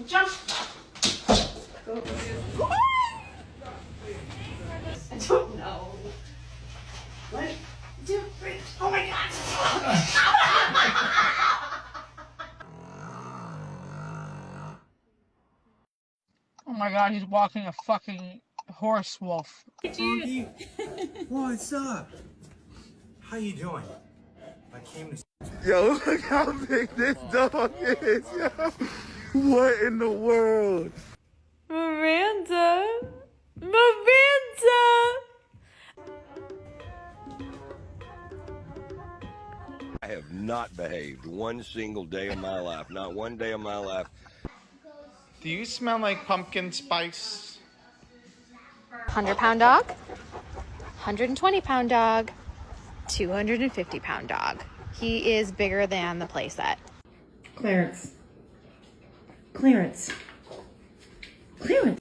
Jump! I don't know. 1, 2, 3. Oh my god! Oh my god, he's walking a fucking horse wolf. Funky? What's up? How you doing? I came to. Yo, look how big this dog is, yo. What in the world? Miranda! Miranda! I have not behaved one single day of my life, not one day of my life. Do you smell like pumpkin spice? 100-pound dog, 120-pound dog, 250-pound dog. He is bigger than the playset. Clarence. Clarence. Clarence.